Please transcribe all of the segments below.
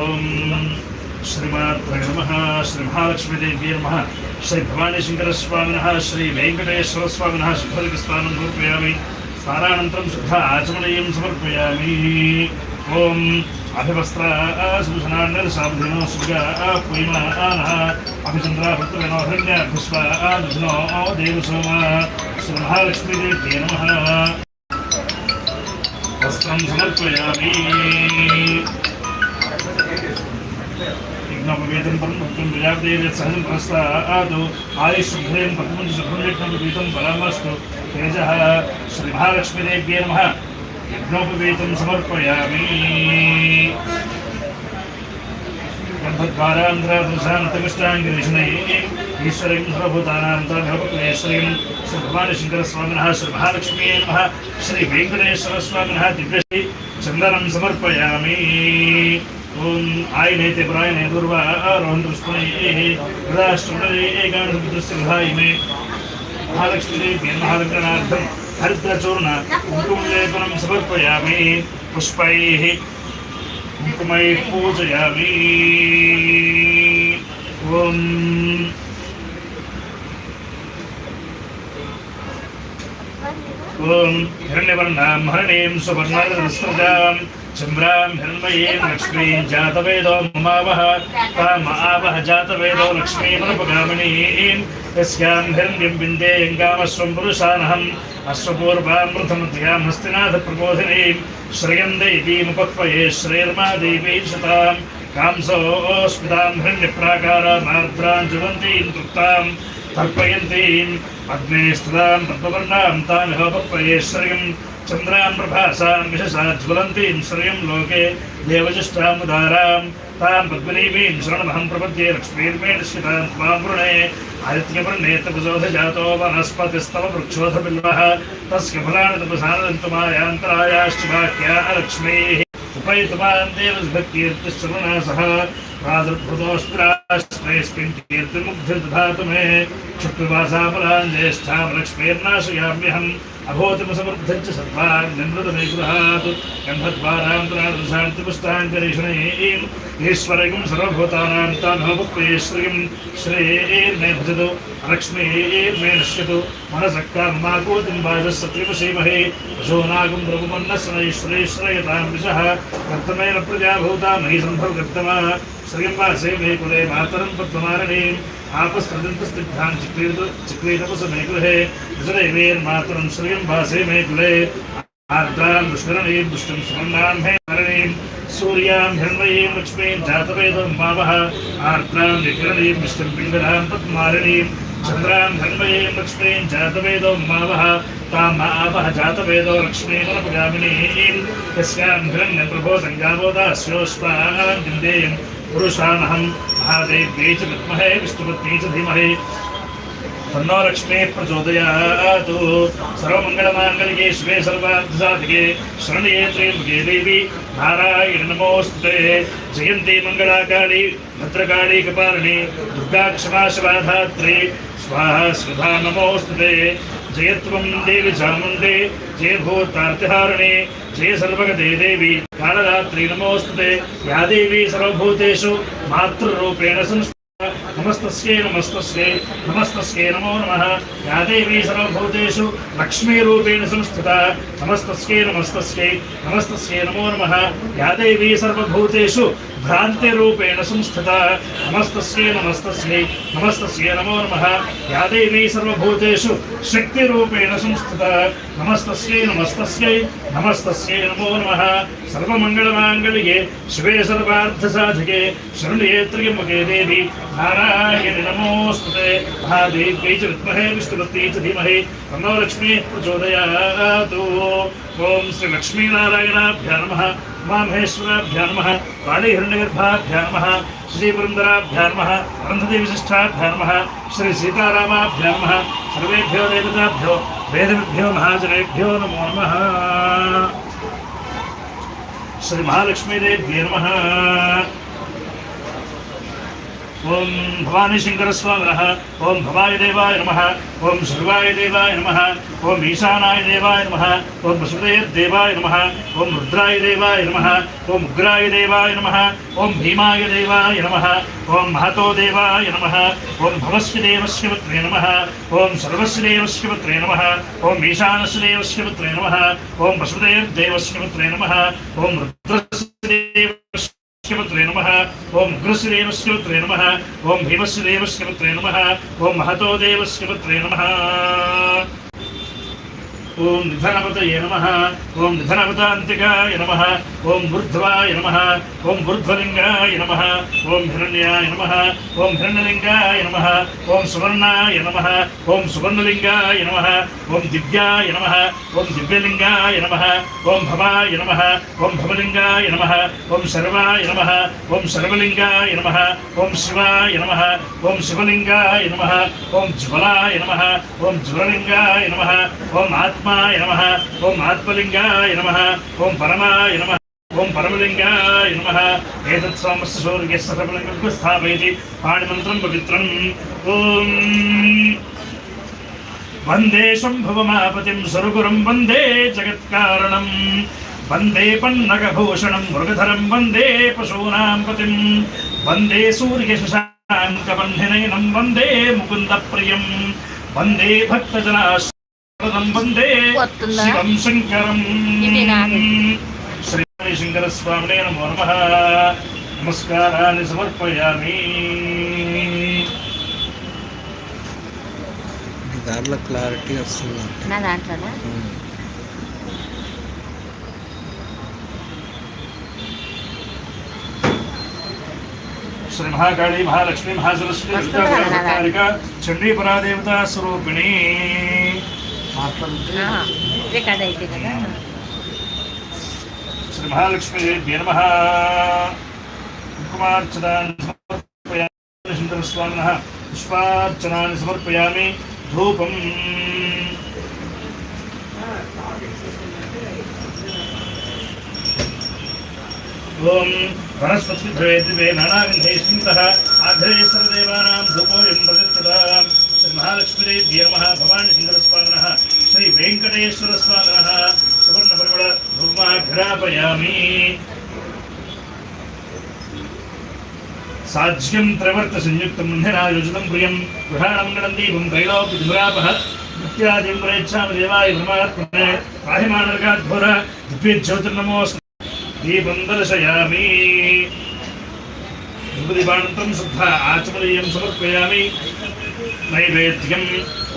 ఓం శ్రీమాత్రే నమః. శ్రీ మహాలక్ష్మీదేవ్యై నమః. శ్రీ భవానీ శంకర స్వామినః శ్రీ వెంకటేశ్వర స్వామినః శుభలికి స్నానం సమర్పయామి. స్నానానంతరం శుద్ధ ఆచమనీయం సమర్పయామి. ఓం అభివస్త్రాశుభనాన్నసాబ్ధినో సుగా పుయిమానః అభిచంద్రాభృతవినోహరణ్య పుష్పాధునో దేవసోమ. శ్రీ మహాలక్ష్మీదేవ్యై నమః. వస్త్రం సమర్పయామి. విఘ్నోపవేదం పరమభక్తం ప్రజాపతి సహజం ప్రస్తాదు ఆయుష్భ్రేం పద్మంజుభ్రేం బలమస్తు తేజ. శ్రీ మహాలక్ష్మీదేవ్యై నమః. యజ్ఞోపవేతం సమర్పయామి. గర్భద్వారాంధ్రాదృశాంతమిష్టాంగిరిషణై ఈశ్వరీం సర్వభూతానాం తామేశ్వరీం. శ్రీ భవానీ శంకర స్వామినః శ్రీ మహాలక్ష్మీయై నమః. శ్రీ వెంకటేశ్వర స్వామినః దివ్యశ్రీ చందనం సమర్పయామి. ఓం ఆయనైతే పురాయణే దూర్వా రోహంతృష్ణై హృదాష్టమై ఏకాదశ విధాయిమే. మహాలక్ష్మీదేవ్యై మహాలగ్నార్థం హరిద్రచూర్ణ కుంకుమలేపనం సమర్పయామి. పుష్పైః కుంకుమైః పూజయామి. ఓం ఓం హిరణ్యవర్ణాం హరిణీం సువర్ణరజస్రజాం చంద్రాం హిరణ్మయీం లక్ష్మీం జాతవేదో మమావహ తామావహ జాతవేదో లక్ష్మీమనుపగామినీం. యస్యాం హిరణ్యం విందేయం కామస్వం పురుషానహం అశ్వపూర్వాం ప్రథమధ్యాం హస్తినాథ ప్రబోధినీం. శ్రియం దేవీముపక్వయే శ్రేర్మా దేవీ శతాం కాంసోస్మితాం హిరణ్యప్రాకారామార్ద్రాం జ్వలంతీం తృప్తాం తర్పయంతీం అగ్నే స్థితాం పద్మవర్ణాం తామిహోపక్వయే శ్రియం చంద్రాం ప్రభాసాం విశసా జ్వలంతీం శ్రియం లోకే దేవజిష్టాముదారాం తాం పద్మనీమీం శరణమహం ప్రపద్యే. లక్ష్మీర్మేణశ్రితాం త్వాం వృణే ఆదిత్యవర్ణే తపసోధజాతో వనస్పతిస్తవ వృక్షోధ బిల్వః తస్య ఫలాని తపసానంతుమాయాంతరాయాశ్చ వాక్యా లక్ష్మీః. ఉపైతుమాం దేవద్భక్తిర్తిశ్చరుణా సహ రాజద్భుతోస్మిరాశ్రయస్మిన్ కీర్తిముగ్ధిర్దధాతు మే. క్షుత్పిపాసాఫలాన్ జ్యేష్ఠాం లక్ష్మీర్నాశయామ్యహం అభూతిమసమృద్ధం చ సర్వాగ్నిమృతమే గృహాత్. గంధద్వారాంతరాదృశాంతిపుష్టాంగరీషణైః ఈశ్వరయం సర్వభూతానాం తామహోపక్వయేశ్వరీం. శ్రీర్మే భజతు లక్ష్మీర్మే నశ్యతు మనసః కామమాకోతిం వాజస్సత్యమసీమహే. పశూనాగం బ్రహ్మన్నస్నైశ్వరేశ్వరయతాం విశః కర్తమేన ప్రజాభూతా మహీ సంభవకర్తమా. శ్రియం వాసే మే కులే మాతరం పద్మమారణీం ఆపస్త్రదంతస్తిగ్ధాం చిక్లీతపసమే గృహే. విజరేవేర్మాతరం శ్రియం వాసే మే కులే ఆర్ద్రాం దుష్కరణీం దుష్టం సువర్ణాం హే హరణీం. సూర్యాం హిరణ్మయీం లక్ష్మీం జాతవేదం మావహ ఆర్ద్రాం వికిరణీం విష్ణుం పింగళాం పద్మారణీం. చంద్రాం హిరణ్మయీం లక్ష్మీం జాతవేదం మావహ తామావహ జాతవేదో లక్ష్మీమనుపగామినీం. యస్యాం హిరణ్యం ప్రభోదం గావోదాస్యోష్పాం విందేయం పురుషానహం మహాదేవ్యై చ విద్మహే విష్ణుపత్న్యై చ ధీమహి తన్నో లక్ష్మీః ప్రచోదయాత్. సర్వమంగళమాంగళ్యే శివే సర్వార్థసాధికే శరణ్యే త్ర్యంబకే దేవి నారాయణి నమోస్తుతే. జయంతి మంగళాకాళి భద్రకాళి కపాలిని దుర్గా క్షమా శివాధాత్రి స్వాహా స్వధా నమోస్తుతే. జయత్వం దేవి చాముండే జయ భూతార్తిహారిణి జయ సర్వగతే దేవి కాళరాత్రి నమోస్తుతే. యా దేవి సర్వభూతేషు మాతృరూపేణ సంస్థితా నమస్తస్యై నమస్తస్యై నమస్తస్యై నమో నమః. యా దేవీ సర్వభూతేషు లక్ష్మీరూపేణ సంస్థితా నమస్తస్యై నమస్తస్యై నమస్తస్యై నమో నమః. యా దేవీ సర్వభూతేషు భ్రాంతిరూపేణ సంస్థితా నమస్తస్యై నమస్తస్యై నమస్తస్యై నమో నమః. యా దేవీ సర్వభూతేషు శక్తిరూపేణ సంస్థితా నమస్తస్యై నమస్తస్యై నమస్తస్యై నమో నమః. సర్వమంగళమాంగళ్యే శివే సర్వార్థసాధికే శరణ్యే త్ర్యంబకే దేవి నారాయణి నమోస్తుతే. మహాదేవ్యై చ విద్మహే విష్ణుపత్న్యై చ ధీమహి తన్నో లక్ష్మీః ప్రచోదయాత్. ఓం శ్రీ లక్ష్మీనారాయణాభ్యా నమః. ఉమామహేశ్వరాభ్యా నమః. వాణీహిరణ్యగర్భాభ్యా నమః. శ్రీపురందరాభ్యా నమః. అరుంధతీవిశిష్టాభ్యా నమః. శ్రీ సీతారామాభ్యా నమః. సర్వేభ్యో దేవతాభ్యో వేదవిభ్యో మహాజనేభ్యో నమో నమః. శ్రీ మహాలక్ష్మీదేవ్యై నమః. ఓం భవానీ శంకర స్వామినః ఓం భవాయ దేవాయ నమః ఓం శివాయ దేవాయ నమః ఓం ఈశానాయ దేవాయ నమః ఓం వసుదేవ దేవాయ నమః ఓం రుద్రాయ దేవాయ నమః ఓం ఉగ్రాయ దేవాయ నమః ఓం భీమాయ దేవాయ నమః ఓం మహతో దేవాయ నమః ఓం భవస్య దేవస్య పుత్రే నమః ఓం సర్వస్య దేవస్య పుత్రే నమః ఓం ఈశానస్య దేవస్య పుత్రే నమః ఓం వసుదేవ దేవస్య పుత్రే నమః ఓం రుద్రస్య దేవస్య పుత్రే నమః ఓం ఉగ్రస్య దేవస్య పుత్రే నమః ఓం భీమస్య దేవస్య పుత్రే నమః ఓం మహతో దేవస్య పుత్రే నమః ఓం నిధనపతయే నమః ఓం నిధనపతాంతికాయ నమః ఓం ఊర్ధ్వాయ నమః ఓం ఊర్ధ్వలింగాయ నమః ఓం హిరణ్యాయ నమః ఓం హిరణ్యలింగాయ నమః ఓం సువర్ణాయ నమః ఓం సువర్ణలింగాయ నమః ఓం దివ్యాయ నమః ఓం దివ్యలింగాయ నమః ఓం భవాయ నమః ఓం భవలింగాయ నమః ఓం శర్వాయ నమః ఓం శర్వలింగాయ నమః ఓం శివాయ నమః ఓం శివలింగాయ నమః ఓం జ్వలాయ నమః ఓం జ్వలలింగాయ నమః ఓం ఆత్మాయ నమః ఓం ఆత్మలింగాయ నమః ఓం పరమాయ నమః ఓం పరమలింగాయ నమః ఏతత్ సోమస్య సూర్యస్య సర్వలింగం స్థాపయతి పాణిమంత్రం పవిత్రం ఓం వందే శంభవమాపతిం సరుగురం వందే జగత్కారణం వందే పన్నగభూషణం మృగధరం వందే పశూనాం పతిం వందే సూర్యశశాంకవన్నినయనం వందే ముకుందప్రియం వందే భక్తజనాశ్రదం వందే శివం శంకరం శ్రీ శంకర స్వామినే నమో నమః నమస్కారాన్ని సమర్పయామి. దాంట్లో క్లారిటీ వస్తుంది నా దాంట్లోనా శ్రీ మహాకాళీ మహాలక్ష్మి మహాసరస్వతి దుర్గా చండీ పరాదేవతా స్వరూపిణి రికార్డ్ అయితే కదా. శ్రీ మహాలక్ష్మి దేవ్యే నమః. కుంకుమార్చనాన్ని సమర్పయామి. శంకర స్వామినః పుష్పార్చనాన్ని సమర్పయామి. ధూపం ఓం వనస్పతి ద్వే నానాగంధై స్మితః ఆగ్రే సర్వదేవానాం ధూపోయం ప్రతిష్ఠితాం. శ్రీ మహాలక్ష్మీదేవ్యే నమః. భవానీ శంకర స్వామినః శ్రీ వెంకటేశ్వర స్వామినః సువర్ణ పరిమళ ధూమాఘ్రాపయామి. సాజ్యం త్రివర్త సంయుక్తం మందిరాయోజితం ప్రియం గృహాణమంగళం దీపం తైలోపి దురాపః నిత్యాదిం ప్రయచ్ఛామి దేవాయ బ్రహ్మాత్మనే పాహిమానర్గాద్భుర దివ్యజ్యోతిర్నమోస్తు. దీపం దర్శయామి. విభూతిబాణంతం శుద్ధ ఆచమనీయం సమర్పయామి. నైవేద్యం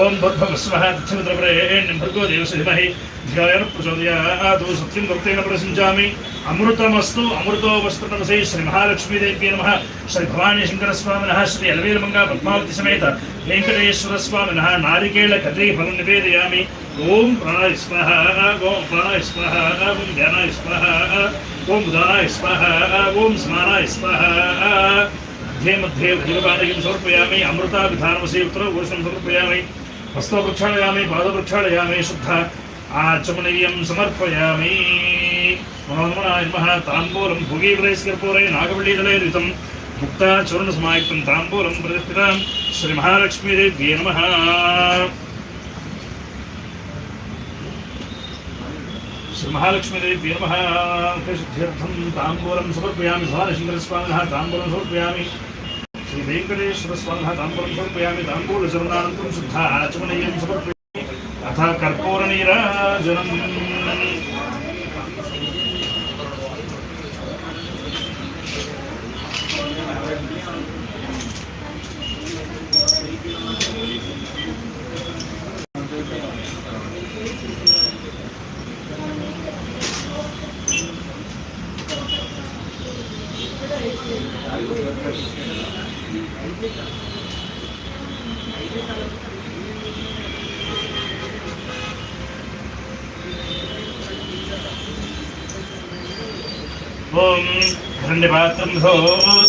ఓం భూర్భువస్వః తత్సవితుర్వరేణ్యం భర్గో దేవస్య ధీమహి ధియోయోన ప్రచోదయాత్. సత్యం భక్తేన ప్రశంసామి. అమృతమస్తు అమృతో వస్తు నమసే. శ్రీ మహాలక్ష్మీదేవ్యే నమః. శ్రీ భవానీ శంకర స్వామినః శ్రీ అలవేలమంగా పద్మావతి సమేత వెంకటేశ్వర స్వామినః నారికేళ కదలీ ఫలం నివేదయామి. ఓం ప్రాణాయ స్వాహ ఓం ప్రాణాయ స్వాహ ఓం ధ్యానాయ స్వాహ ఓం ఉదానాయ స్వాహ ఓం స్మానాయ స్వాహ. मध्ये मध्ये जीवपानकं समर्पयामि. अमृताभिधानमसि उत्तरघोषं समर्पयामि. हस्तो प्रक्षालयामि. पाद प्रक्षालयामि. शुद्ध आचमनीयं समर्पयामि. मनोन्मनाय नमः. ताम्बूलं भोगीवलयस्कर्पूरे नागवल्लीदलैर्युतं मुक्ताचूर्णसमायुक्तं ताम्बूलं प्रतिष्ठितां. श्रीमहालक्ष्मीदेव्यै नमः. श्रीमहालक्ष्मीदेव्यै नमः. मुखशुद्ध्यर्थं ताम्बूलं समर्पयामि. भवानीशङ्करस्वामिनः ताम्बूलं समर्पयामि. श्री वेंकटेश्वर स्वामिनः ताम्बूलं समर्पयामि. ताम्बूलचूर्णानन्तरं शुद्ध आचमनीयं समर्पयामि. अथ कर्पूरनीराजनम्. ओम धन्यवादं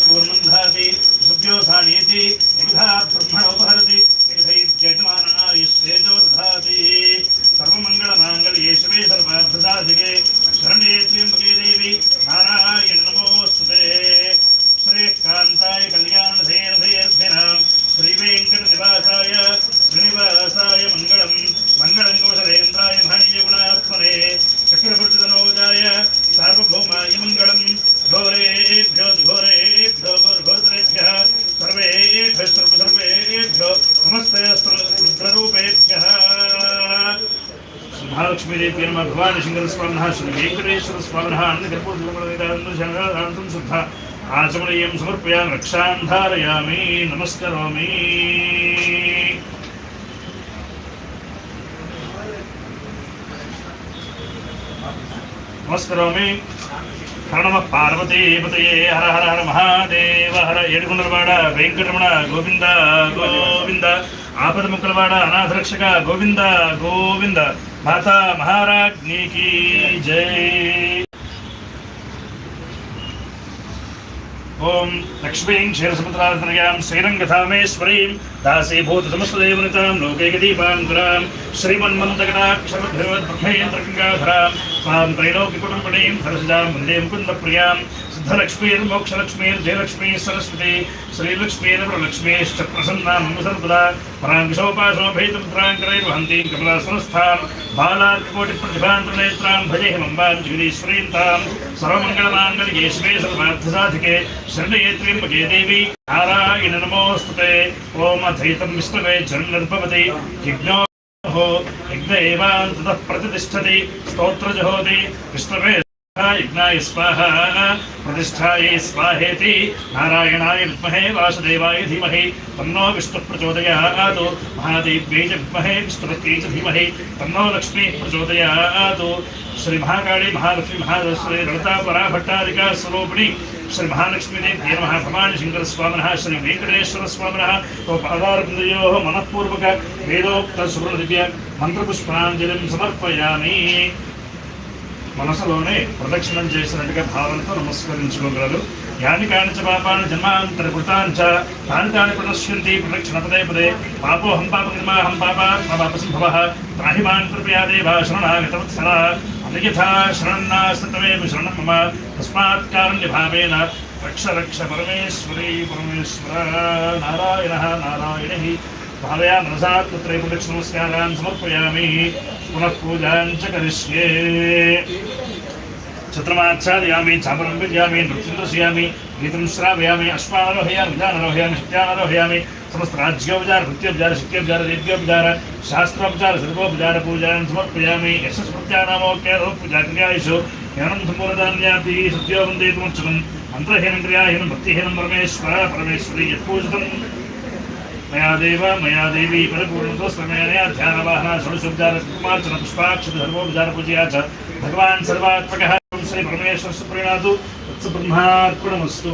पूर्णं धाति सुभ्योसानीति एकधा ब्रह्मणो भरति एकधैर्यजमाननायुस्तेजो दधाति. सर्वमङ्गलमाङ्गल्ये शिवे सर्वार्थसाधिके शरण्ये त्र्यम्बके देवी नारायण नमोस्तुते. श्रीकान्ताय कल्याणधेरधे महालक्ष्मीदेव्यै नमः भवानीशङ्करस्वामिनः श्री वेङ्कटेश्वरस्वामिनः अन्नकर्पूरफलमृगदानन्दं शुद्ध आचमनीयं समर्पयामि रक्षां धारयामि नमस्करोमि नमस्करोमि हर नमः पार्वतीपतये हर हर हर महादेव हर ఏడుకొండలవాడ వెంకటరమణ గోవింద గోవింద ఆపదముక్కలవాడ అనాథరక్షక గోవింద గోవింద మాతా మహారాజ్ఞి కీ జై ओम लक्ष्मीं क्षीरसमुद्रान्तर्यां श्रीरङ्गधामेश्वरीं दासीभूतसमस्तदेवनितां लोकैकदीपाङ्कुरां श्रीमन्मन्दकटाक्षरभगवद्ब्रह्मेन्द्रगङ्गाधरां स्वां त्रैलोक्यकुटुम्बिनीं सरसिजां वन्दे मुकुन्दप्रियां सिद्धलक्ष्मीर्मोक्षलक्ष्मीर्जयलक्ष्मीः सरस्वती श्रीलक्ष्मीर्वरलक्ष्मीश्च प्रसन्नां सर्वदा पराङ्कुशोपासमभैतमुद्राङ्करैर्वहन्तीं कमलासनस्थां बालार्ककोटिप्रतिभान्तनेत्रां भजे हिमम्बां जगदीश्वरीं तां सर्वमङ्गलमाङ्गल्ये शिवे सर्वार्थसाधिके शरण्ये त्र्यम्बके देवी नारायण नमोस्तुते ओम अथैतं विष्णवे जन्मर्भवति यज्ञो यज्ञ एवान्ततः प्रतिष्ठति स्तोत्रजहोति विष्णवे यज्ञाय स्वाहा प्रतिष्ठायै स्वाहेति नारायणाय विद्महे वासुदेवाय धीमहि तन्नो विष्णुः प्रचोदयात् महादेव्यै च विद्महे विष्णुपत्यै च धीमहि तन्नो लक्ष्मीः प्रचोदयात् श्री महाकाली महालक्ष्मी महादश्री ललिता पराभट्टारिका स्वरूपिणी श्री महालक्ष्मीदेव्यै नमः भवानीशङ्करस्वामिनः श्री वेङ्कटेश्वरस्वामिनः पादारविन्दयोः मनःपूर्वक वेदोक्त सुवर्णदिव्य మంత్రపుష్పాంజలిం సమర్పయామి మనసులోనే ప్రదక్షిణం చేసినట్టుగా భావనతో నమస్కరించుకోగలరు యాని కాని చ పాపాని జన్మాంతరకృతాని చ తాని తాని ప్రణశ్యంతి ప్రదక్షిణ పదే పదే పాపోహం పాపకర్మాహం పాపాత్మపాపసంభవః త్రాహి మాం కృపయా దేవ శరణాగతవత్సల అన్యథా శరణన్నాస్తమేవ శరణం మమ తస్మాత్ కారుణ్యభావేన రక్ష రక్ష పరమేశ్వరీ పరమేశ్వర నారాయణः నారాయణः भावया मनसा त्रैपुटनमस्कारान् समर्पयामि पुनः पूजां च करिष्ये छत्रमाच्छादयामि चापरं विद्यामि नृत्यं दर्शयामि गीतं श्रावयामि अश्वारोहयामि विधानरोहयामि शक्त्यारोहयामि समस्त राज्योपचार नृत्योपचार शक्त्योपचार देव्योपचार शास्त्रोपचार सर्वोपचार पूजां समर्पयामि यशस्मृत्यानामोक्यारोपूजाक्रियासु ज्ञानं सम्पूर्णदान्याति सत्यो वन्देतुमुच्चतं मन्त्रहीनं क्रियाहीनं भक्तिहीनं परमेश्वर परमेश्वरी यत्पूजितं मया देवी परिपूर्णतोस्तमया ध्यानवाहना षोडशोपचार कुमार्चन पुष्पाक्षत सर्वोपचार पूजया च भगवान् सर्वात्मकः श्री परमेश्वर सुप्रीणातु तत्सब्रह्मार्पणमस्तु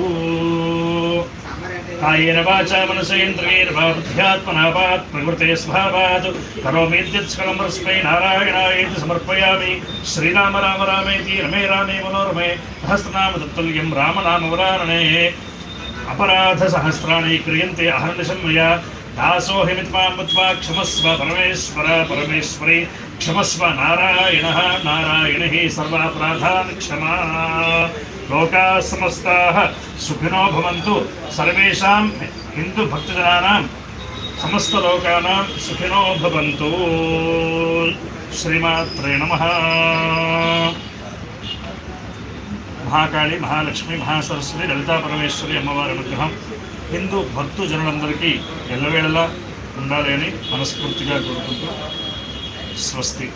कायेन वाचा मनसेन्द्रियैर्वा बुद्ध्यात्मना वात् प्रकृते स्वभावात् करोमीत्यत् सकलं परस्मै नारायणायेति समर्पयामि श्रीराम राम रामेति रमे रामे मनोरमे सहस्रनाम तत्तुल्यं रामनामवरानने अपराधसहस्राणि क्रियन्ते अहर्निशं मया दासोऽहमिति मां मत्वा क्षमस्व परमेश्वर परमेश्वरी क्षमस्व नारायणः नारायणः सर्वापराधान् क्षमा लोकाः समस्ताः सुखिनो भवन्तु सर्वेषां हिन्दुभक्तजनानां समस्तलोकानां सुखिनो भवन्तु श्रीमात्रे नमः महाकाली महालक्ष्मी महासरस्वती ललिता परमेश्वरी అమ్మవారి అనుగ్రహం హిందూ భక్తుజనులందరికీ ఎల్లవేళలా ఉండాలి అని మనస్ఫూర్తిగా కోరుకుంటూ స్వస్తి.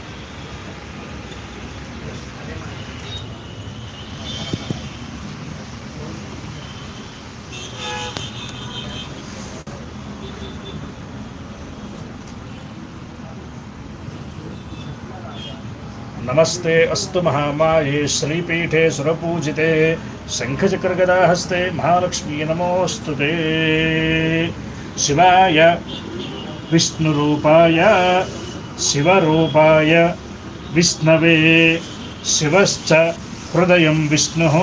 नमस्ते अस्तु महामाये श्रीपीठे सुरपूजिते शङ्खचक्रगदाहस्ते महालक्ष्मी नमोऽस्तुते. शिवाय विष्णुरूपाय शिवरूपाय विष्णवे शिवश्च हृदयं विष्णुः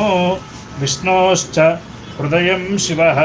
विष्णोश्च हृदयं शिवः